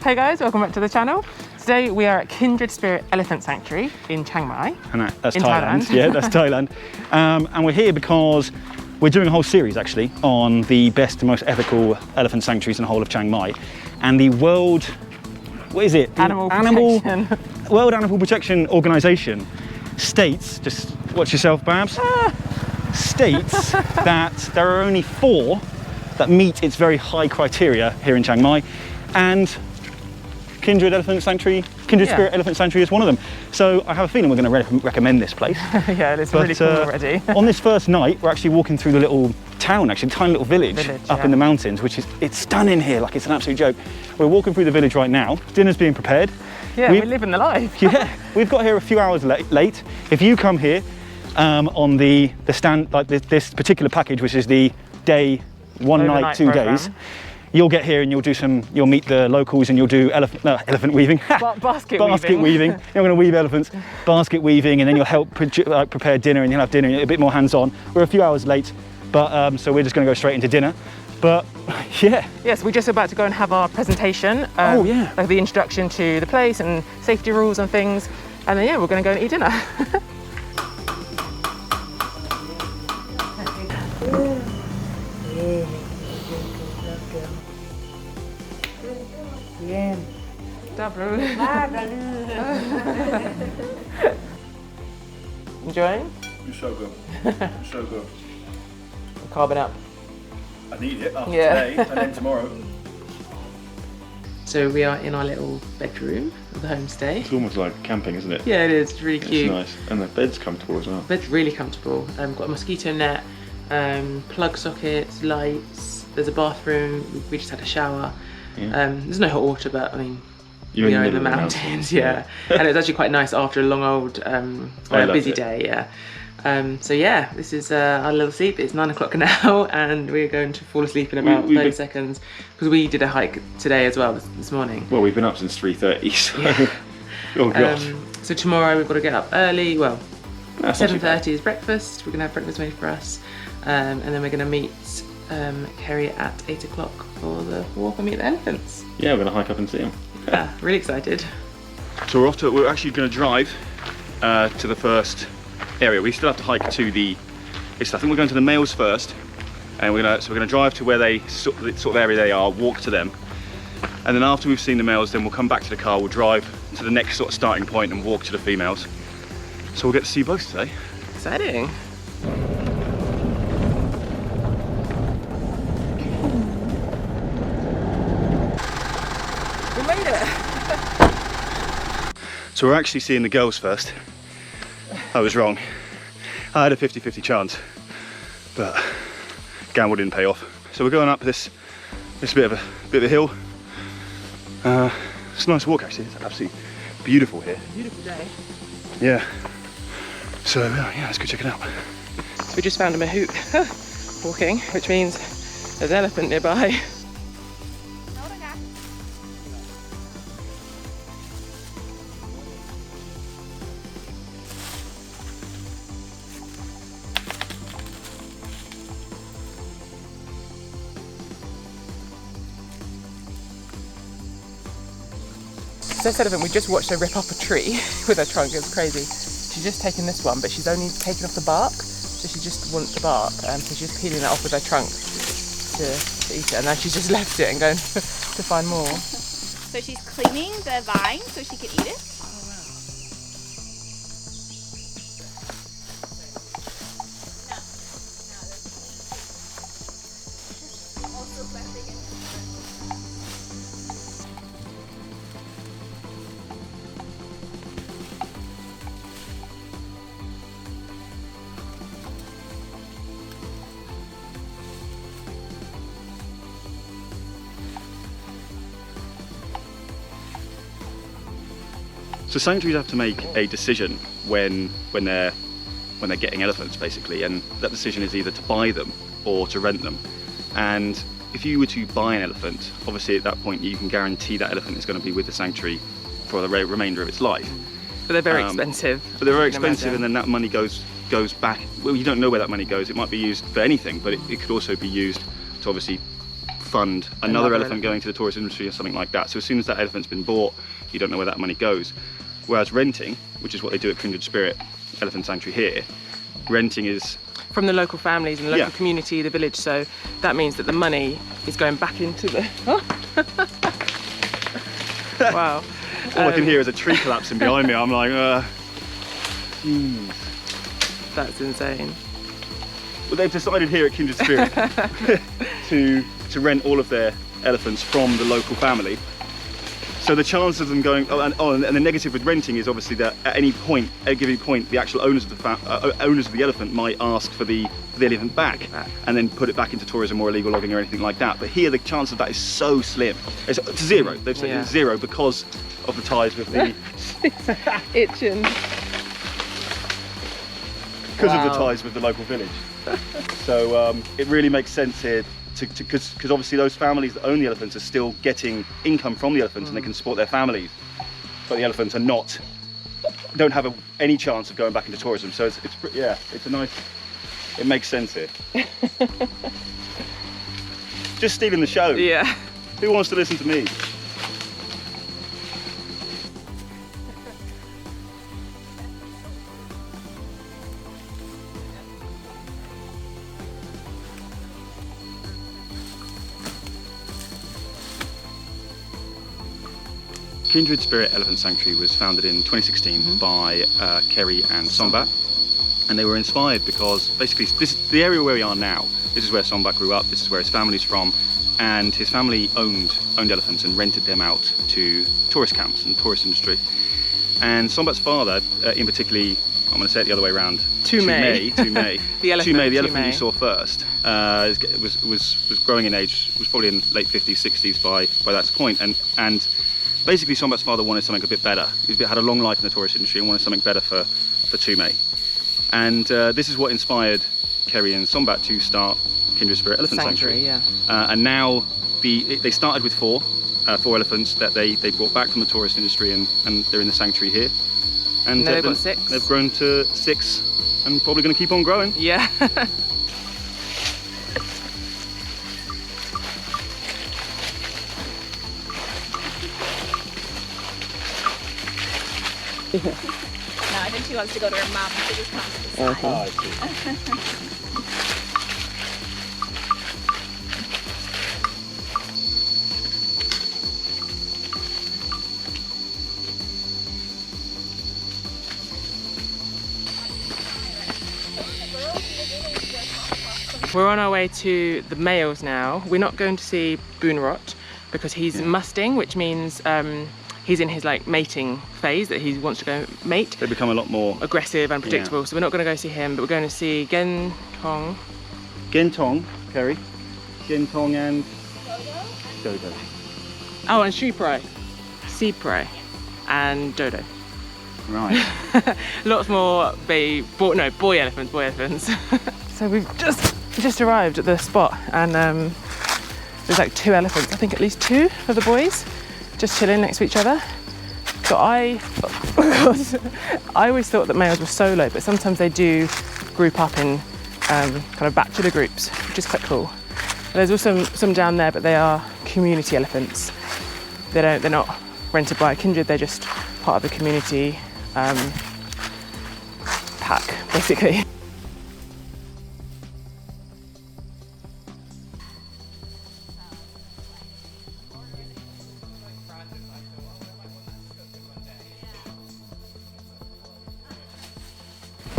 Hey guys, welcome back to the channel. Today we are at Kindred Spirit Elephant Sanctuary in Chiang Mai. And that's in Thailand. Yeah, that's Thailand. And we're here because we're doing a whole series actually on the best and most ethical elephant sanctuaries in the whole of Chiang Mai. And the World, what is it? World Animal Protection Organization states, just watch yourself Babs, states that there are only 4 that meet its very high criteria here in Chiang Mai, and Kindred Spirit Elephant Sanctuary is one of them. So I have a feeling we're going to recommend this place. Yeah, it's really cool already. On this first night, we're actually walking through the little town, actually, tiny little village up in the mountains, which is, it's stunning here, like it's an absolute joke. We're walking through the village right now. Dinner's being prepared. Yeah, we're living the life. Yeah, we've got here a few hours late. If you come here on the stand, like this particular package, which is the day, 1 night, 2 days, you'll get here and you'll meet the locals and you'll do elephant weaving. Basket weaving. You're going to weave elephants, basket weaving, and then you'll help prepare dinner, and you'll have dinner a bit more hands-on. We're a few hours late, but so we're just going to go straight into dinner. But yeah. Yes, we're just about to go and have our presentation. Like the introduction to the place and safety rules and things. And then we're going to go and eat dinner. Enjoying? You're so good. You're so good. Carbon up. I need it after today and then tomorrow. So we are in our little bedroom of the homestay. It's almost like camping, isn't it? Yeah, it is. It's really cute. It's nice. And the bed's comfortable as well. Bed's really comfortable. Got a mosquito net, plug sockets, lights. There's a bathroom. We just had a shower. Yeah. There's no hot water, but I mean, we are in the mountains, yeah. And it was actually quite nice after a long old, busy day, so yeah, this is our little sleep. It's 9 o'clock now, and we're going to fall asleep in about 30 seconds because we did a hike today as well this morning. Well, we've been up since 3:30, so oh gosh. So tomorrow we've got to get up early. Well, 7:30 is breakfast. We're gonna have breakfast made for us, and then we're gonna meet Kerry at 8 o'clock for the walk and meet the elephants. Yeah, we're gonna hike up and see them. Yeah, really excited. So we're actually going to drive to the first area. We still have to hike to the, I think we're going to the males first, and we're gonna drive to where they sort of area they are, walk to them, and then after we've seen the males, then we'll come back to the car, we'll drive to the next sort of starting point and walk to the females. So we'll get to see both today. Exciting. We made it. So we're actually seeing the girls first. I was wrong. I had a 50-50 chance, but gamble didn't pay off. So we're going up this bit of a hill. It's a nice walk actually. It's absolutely beautiful here. Beautiful day. Yeah. So yeah, let's go check it out. So we just found a mahout walking, which means there's an elephant nearby. This elephant, we just watched her rip off a tree with her trunk. It was crazy. She's just taken this one, but she's only taken off the bark, so she just wants the bark, so she's just peeling it off with her trunk to eat it, and now she's just left it and going to find more. So she's cleaning the vine so she can eat it? So sanctuaries have to make a decision when they're getting elephants basically, and that decision is either to buy them or to rent them. And if you were to buy an elephant, obviously at that point you can guarantee that elephant is going to be with the sanctuary for the remainder of its life. But they're very expensive. But they're very expensive, and then that money goes back. Well, you don't know where that money goes. It might be used for anything, but it could also be used to obviously fund another elephant going to the tourist industry or something like that. So as soon as that elephant's been bought, you don't know where that money goes. Whereas renting, which is what they do at Kindred Spirit Elephant Sanctuary here, renting is from the local families and the local community, the village, so that means that the money is going back into the... Wow. All I can hear is a tree collapsing behind me. I'm like, jeez. That's insane. Well, they've decided here at Kindred Spirit to rent all of their elephants from the local family. So the chance of them going, and the negative with renting is obviously that at any point, at a given point, the actual owners of the elephant might ask for the elephant back and then put it back into tourism or illegal logging or anything like that. But here the chance of that is so slim. It's zero. They've said it's zero because of the ties with the... Itching. Because of the ties with the local village. So it really makes sense here because obviously those families that own the elephants are still getting income from the elephants and they can support their families, but the elephants don't have any chance of going back into tourism. So it's a nice, it makes sense here. Just stealing the show. Yeah. Who wants to listen to me? Kindred Spirit Elephant Sanctuary was founded in 2016 by Kerry and Sombat, and they were inspired because basically this is the area where we are now. This is where Sombat grew up, this is where his family's from, and his family owned elephants and rented them out to tourist camps and tourist industry. And Sombat's father, in particularly, I'm going to say it the other way around, Tumei. The elephant you saw first, was growing in age, was probably in late 50s, 60s by that point, and basically Sombat's father wanted something a bit better. He had a long life in the tourist industry and wanted something better for Tumei. And this is what inspired Kerry and Sombat to start Kindred Spirit Elephant Sanctuary. And now they started with four elephants that they brought back from the tourist industry, and they're in the sanctuary here. And they've got 6. They've grown to 6 and probably going to keep on growing. Yeah. No, I think she wants to go to her mum, so just come to the side. I see. We're on our way to the males now. We're not going to see Boonrot because he's musting, which means he's in his mating phase, that he wants to go mate. They become a lot more aggressive and predictable, so we're not going to go see him, but we're going to see Gentong. Gentong, Kerry. Gentong and Dodo. Oh, and Cypre and Dodo. Right. Lots more boy elephants. So we've just arrived at the spot, and there's 2 elephants, I think at least 2 of the boys, just chilling next to each other. So I always thought that males were solo, but sometimes they do group up in kind of bachelor groups, which is quite cool. There's also some down there, but they are community elephants. They're not rented by Kindred, they're just part of the community pack, basically.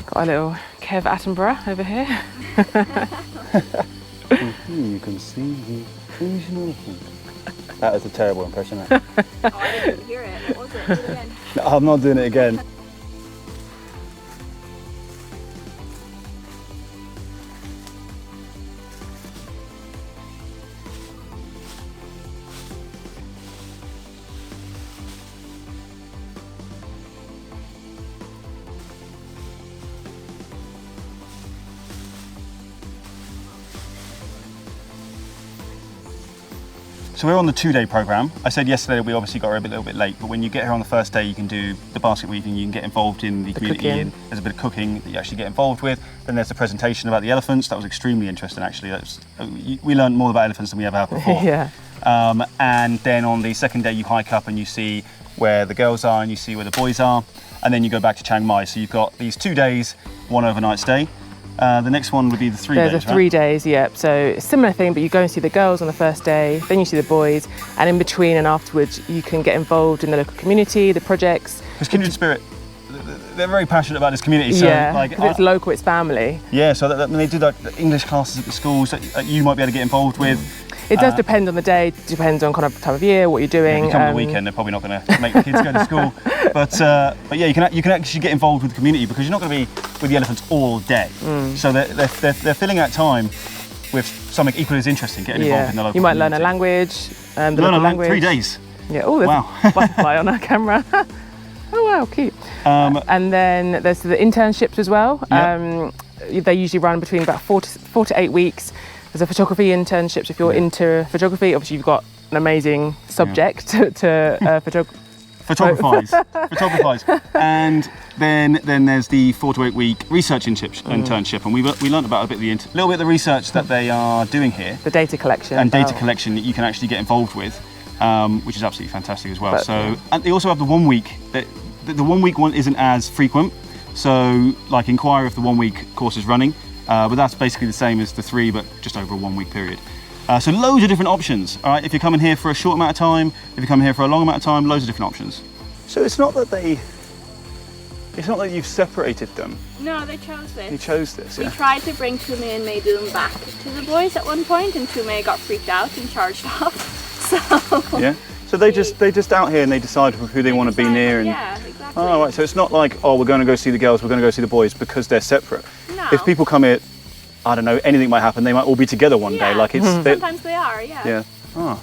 Got a little Kev Attenborough over here. You can see me. That is a terrible impression. Oh, I didn't hear it. What was it? Do it again. No, I'm not doing it again. So we're on the 2-day program. I said yesterday that we obviously got here a little bit late, but when you get here on the first day, you can do the basket weaving, you can get involved in the community, cooking. and there's a bit of cooking that you actually get involved with. Then there's the presentation about the elephants. That was extremely interesting, actually. We learned more about elephants than we ever have before. Yeah. And then on the second day, you hike up and you see where the girls are and you see where the boys are, and then you go back to Chiang Mai. So you've got these 2 days, 1 overnight stay. The next one would be the 3 days, There's a 3 days, yep. So similar thing, but you go and see the girls on the first day, then you see the boys, and in between and afterwards, you can get involved in the local community, the projects. Because Kindred Spirit, they're very passionate about this community. So yeah, like, it's local, it's family. Yeah, so when they do like the English classes at the schools that you might be able to get involved with. It does depend on the day, depends on kind of time of year, what you're doing. If you come on the weekend, they're probably not going to make the kids go to school. But yeah, you can actually get involved with the community because you're not going to be with the elephants all day. So they're filling out time with something equally as interesting, getting involved in the local You might community. learn a language, the Learn local a language. 3 days. Yeah, oh, there's Wow. a butterfly on our camera. Oh wow, cute. And then there's the internships as well. They usually run between about 4 to 8 weeks. There's a photography internship. So if you're into photography, obviously you've got an amazing subject to Photographize. And then there's the 4 to 8 week research internship, and we learned about a little bit of the research that they are doing here. The data collection. And data collection that you can actually get involved with, which is absolutely fantastic as well. And they also have the 1 week. The 1 week one isn't as frequent, so like inquire if the 1 week course is running. But that's basically the same as the 3, but just over a 1 week period. So loads of different options. All right, if you're coming here for a short amount of time, if you're coming here for a long amount of time, loads of different options. So it's not that you've separated them. No, they chose this. You chose this. We Yeah. tried to bring Tume and Meidum back to the boys at one point, and Tume got freaked out and charged off. So Yeah. So they just out here and they decide who they want to be near. And, yeah, exactly. oh, right. So it's not like, oh, we're going to go see the girls, we're going to go see the boys because they're separate. No. If people come here, I don't know, anything might happen. They might all be together one day. Like it's Sometimes they are, yeah. yeah. Oh.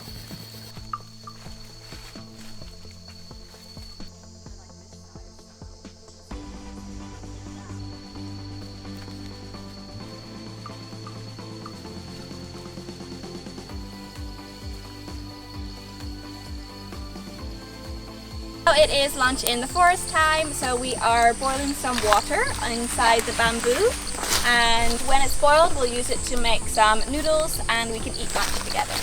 It is lunch in the forest time, so we are boiling some water inside the bamboo, and when it's boiled we'll use it to make some noodles and we can eat lunch together.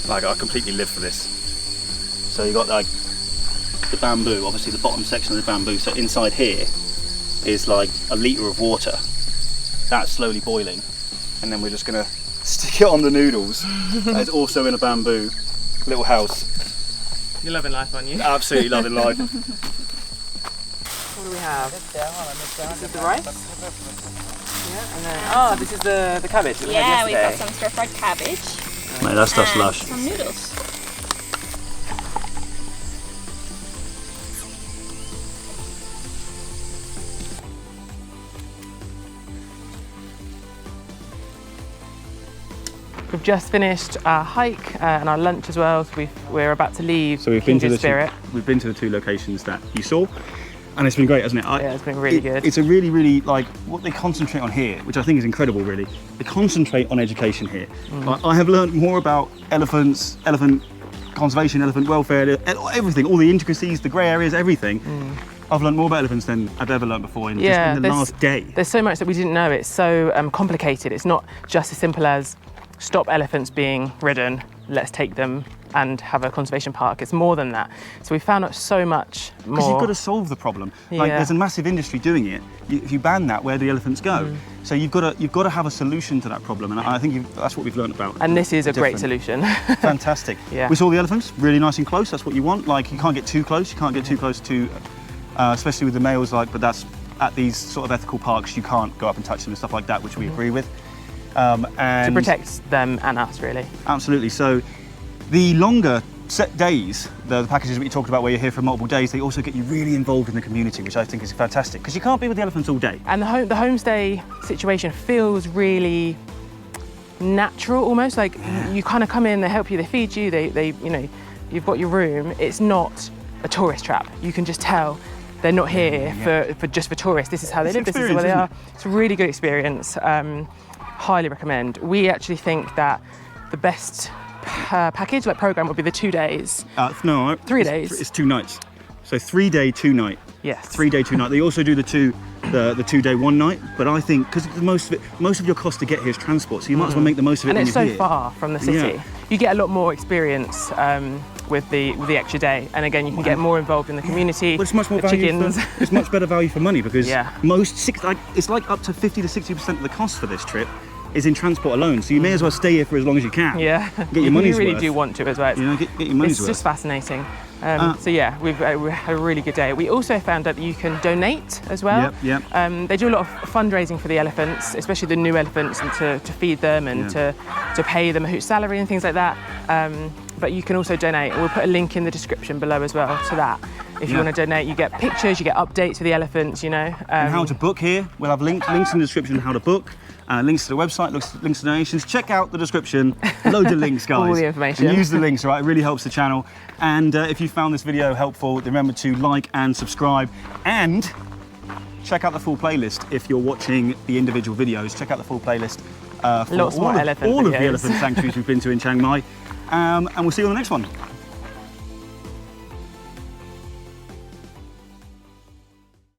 Like I completely live for this. So you got like the bamboo, obviously the bottom section of the bamboo, so inside here is like a litre of water. That's slowly boiling, and then we're just gonna stick it on the noodles. That is also in a bamboo little house. You're loving life, aren't you? Absolutely loving life. What do we have? This is the rice? Yeah, and then, this is the cabbage that we Yeah, had we've got yesterday. some stir-fried cabbage. Mate, that stuff's and lush. some noodles. We've just finished our hike and our lunch as well, so we're about to leave. So we've been to Kindred Spirit. we've been to the 2 locations that you saw, and it's been great, hasn't it? Yeah, it's been really good. It's a really like what they concentrate on here, which I think is incredible. Really, they concentrate on education here. Like, I have learned more about elephants, elephant conservation, elephant welfare, everything, all the intricacies, the grey areas, everything. I've learned more about elephants than I've ever learned before in just in the last day. There's so much that we didn't know. It's so complicated. It's not just as simple as stop elephants being ridden, let's take them and have a conservation park. It's more than that. So we found out so much more. Because you've got to solve the problem. Like Yeah. there's a massive industry doing it. If you ban that, where do the elephants go? So you've got to have a solution to that problem, and I think that's what we've learned about. And this is a great Different. solution. Fantastic. Yeah. We saw the elephants really nice and close. That's what you want. Like you can't get too close. You can't get too close to, especially with the males. Like, but that's at these sort of ethical parks. You can't go up and touch them and stuff like that, which we agree with. And to protect them and us, really. Absolutely. So the longer set days, the packages that you talked about where you're here for multiple days, they also get you really involved in the community, which I think is fantastic, because you can't be with the elephants all day. And the homestay situation feels really natural, almost like you kind of come in, they help you, they feed you, they you've got your room, it's not a tourist trap. You can just tell they're not here for just for tourists. This is how they live, this is where they are. It's a really good experience. Highly recommend. We actually think that the best package, like program, would be the 2 days. No, 3 days. It's 2 nights. So 3 day, 2 night. Yes. 3 day, 2 night. They also do the 2 day, 1 night. But I think because most of your cost to get here is transport, so you might as well make the most of it. And when it's you're so here. far from the city. You get a lot more experience with the extra day, and again you can get more involved in the community. But it's much more chickens. It's much better value for money because Yeah. it's like up to 50 to 60% of the cost for this trip is in transport alone. So you may as well stay here for as long as you can. Yeah, Get your money's you really worth. do want to as well. You know, get your money's It's worth. just fascinating. So yeah, we had a really good day. We also found out that you can donate as well. Yep. They do a lot of fundraising for the elephants, especially the new elephants, and to feed them and to pay them a hoot salary and things like that. But you can also donate. We'll put a link in the description below as well to that. If you want to donate, you get pictures, you get updates for the elephants, you know. And how to book here. We'll have links in the description on how to book. Links to the website, links to donations. Check out the description. Loads of links, guys. All the information. And use the links, right? It really helps the channel. And if you found this video helpful, remember to like and subscribe. And check out the full playlist if you're watching the individual videos. Check out the full playlist for Lots more elephant all of the videos. elephant sanctuaries we've been to in Chiang Mai. And we'll see you on the next one.